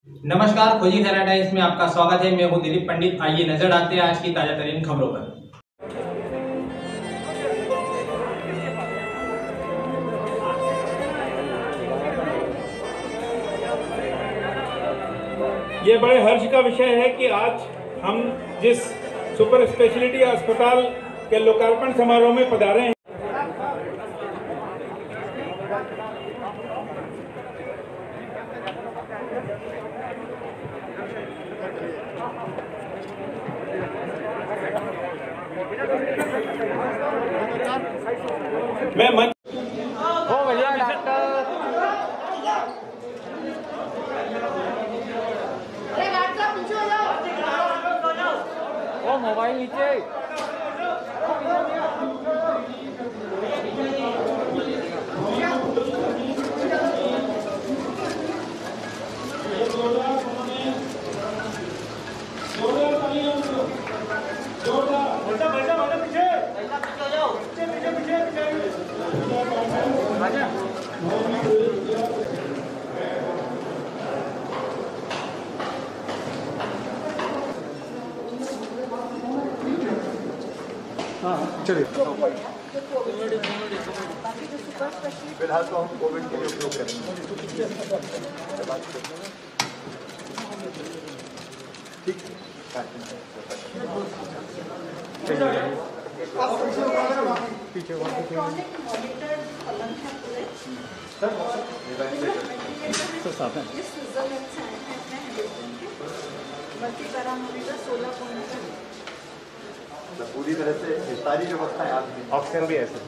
नमस्कार, खोजी खरा टाइम्स में आपका स्वागत है। मैं हूं दिलीप पंडित। आइए नजर डालते हैं आज की ताजा तरीन खबरों पर। ये बड़े हर्ष का विषय है कि आज हम जिस सुपर स्पेशलिटी अस्पताल के लोकार्पण समारोह में पधारे हैं, मैं मंच मोबाइल नीचे चलिए फिलहाल तो हम कोविड के लिए उपयोग करेंगे। ठीक पीछे पूरी तरह से सारी व्यवस्थाएं ऑक्सीजन भी है सर,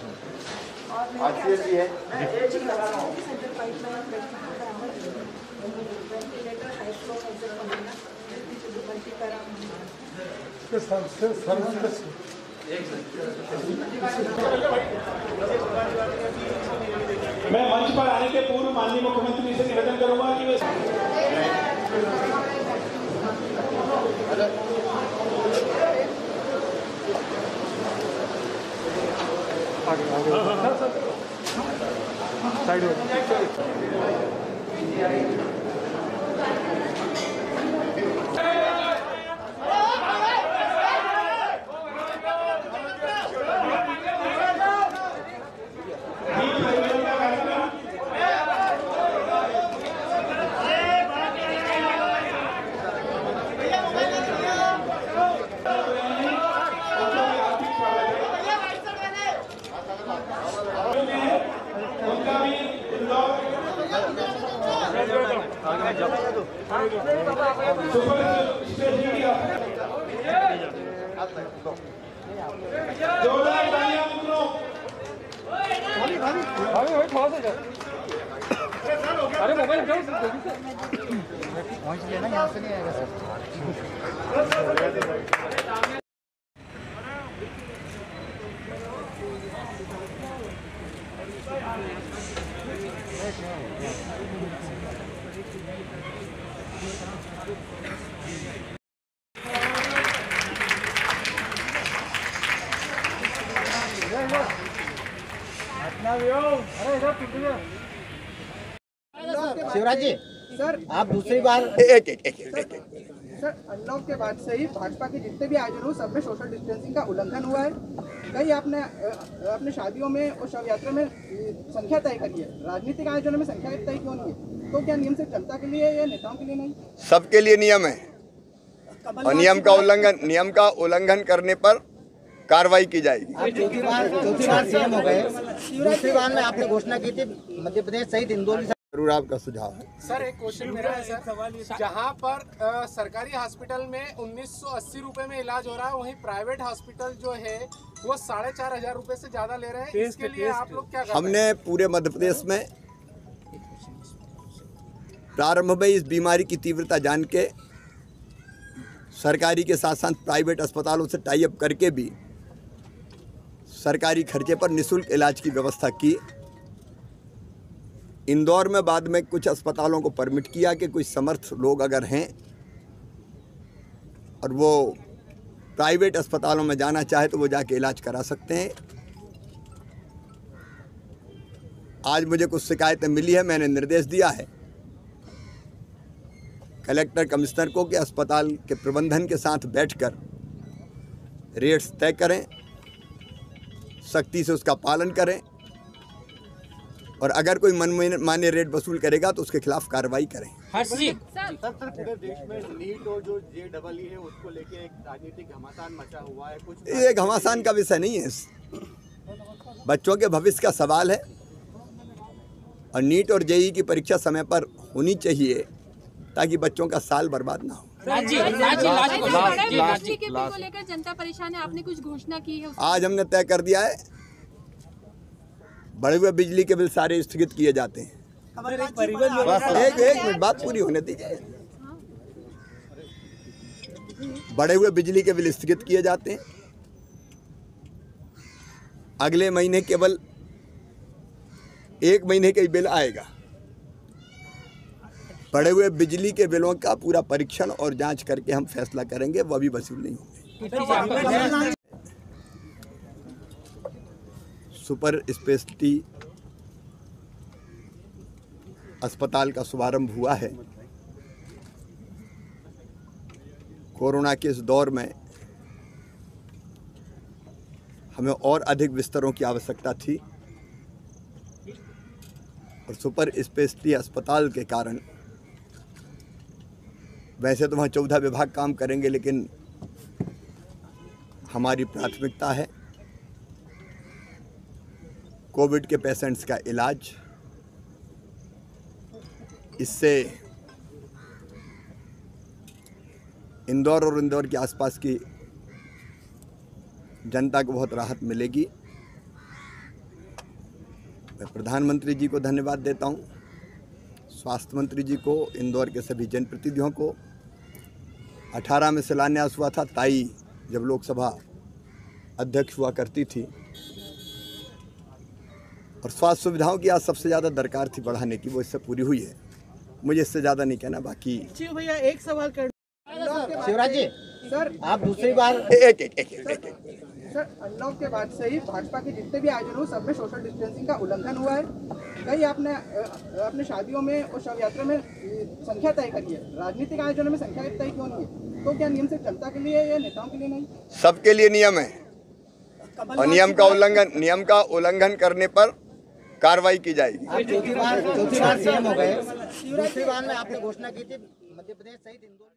ऑक्सीजन भी है मैं मंच पर आने के पूर्व माननीय मुख्यमंत्री से निवेदन करूंगा कि वे साइड में अरे मोबाइल पहुंच लेना, यहाँ से नहीं आएगा सर। शिवराज जी सर, आप दूसरी बार सर अनलॉक के बाद से ही भाजपा के जितने भी आयोजन हुए सब में सोशल डिस्टेंसिंग का उल्लंघन हुआ है। कहीं आपने अपने शादियों में और शव यात्रा में संख्या तय करी है, राजनीतिक आयोजनों में संख्या तय क्यों नहीं है? तो क्या नियम सिर्फ जनता के लिए या नेताओं के लिए नहीं? सबके लिए नियम है और नियम का उल्लंघन करने पर कार्रवाई की जाएगी। आप चौथी बार सीएम हो गए, दूसरी बार में आपने घोषणा की थी मध्य प्रदेश सहित इंदौर। जरूर आपका सुझाव है सर। एक क्वेश्चन मेरा है सर, जहाँ पर सरकारी हॉस्पिटल में 1980 रुपए में इलाज हो रहा है, वहीं प्राइवेट हॉस्पिटल जो है वो 4,500 रुपए से ज्यादा ले रहे हैं। इसके लिए आप लोग क्या कर रहे हैं? हमने पूरे मध्य प्रदेश में प्रारंभ में इस बीमारी की तीव्रता जान के सरकारी के साथ साथ प्राइवेट अस्पतालों से टाई अप करके भी सरकारी खर्चे पर निःशुल्क इलाज की व्यवस्था की। इंदौर में बाद में कुछ अस्पतालों को परमिट किया कि कुछ समर्थ लोग अगर हैं और वो प्राइवेट अस्पतालों में जाना चाहे तो वो जाके इलाज करा सकते हैं। आज मुझे कुछ शिकायतें मिली है, मैंने निर्देश दिया है कलेक्टर कमिश्नर को कि अस्पताल के प्रबंधन के साथ बैठकर रेट्स तय करें, सख्ती से उसका पालन करें और अगर कोई मनमाने रेट वसूल करेगा तो उसके खिलाफ कार्रवाई करें। पूरे देश में नीट और जो JEE है उसको लेके एक राजनीतिक घमासान मचा हुआ है। कुछ ये घमासान का विषय नहीं है, बच्चों के भविष्य का सवाल है और नीट और JEE की परीक्षा समय पर होनी चाहिए ताकि बच्चों का साल बर्बाद ना हो। बिजली के बिल को लेकर जनता परेशान है, आपने कुछ घोषणा की है? आज हमने तय कर दिया है बढ़े हुए बिजली के बिल सारे स्थगित किए जाते हैं। एक मिनट बात पूरी होने दीजिए। बढ़े हुए बिजली के बिल स्थगित किए जाते हैं। अगले महीने केवल 1 महीने का ही बिल आएगा। बढ़े हुए बिजली के बिलों का पूरा परीक्षण और जांच करके हम फैसला करेंगे, वह भी वसूल नहीं होंगे। सुपर स्पेशलिटी अस्पताल का शुभारंभ हुआ है। कोरोना के इस दौर में हमें और अधिक बिस्तरों की आवश्यकता थी और सुपर स्पेशलिटी अस्पताल के कारण वैसे तो वहाँ 14 विभाग काम करेंगे, लेकिन हमारी प्राथमिकता है कोविड के पेशेंट्स का इलाज। इससे इंदौर और इंदौर के आसपास की जनता को बहुत राहत मिलेगी। मैं प्रधानमंत्री जी को धन्यवाद देता हूँ, स्वास्थ्य मंत्री जी को, इंदौर के सभी जनप्रतिनिधियों को। 18 में शिलान्यास हुआ था, ताई जब लोकसभा अध्यक्ष हुआ करती थी और स्वास्थ्य सुविधाओं की आज सबसे ज़्यादा दरकार थी बढ़ाने की, वो इससे पूरी हुई है। मुझे इससे ज़्यादा नहीं कहना। बाकी भैया एक सवाल कर शिवराज जी, सर, आप दूसरी बार सर, अनलॉक के बाद से ही भाजपा के जितने भी आयोजन हुए सब में सोशल डिस्टेंसिंग का उल्लंघन हुआ है। कई आपने अपने शादियों में और शव यात्रा में संख्या तय करी है, राजनीतिक आयोजनों में संख्या तय क्यों नहीं है? तो क्या नियम सिर्फ जनता के लिए या नेताओं के लिए नहीं? सबके लिए नियम है और नियम का उल्लंघन करने पर कार्रवाई की जाएगी। आप चौथी बार सीएम हो गए। दूसरी बार में आपने घोषणा की थी मध्य प्रदेश सहित इंदौर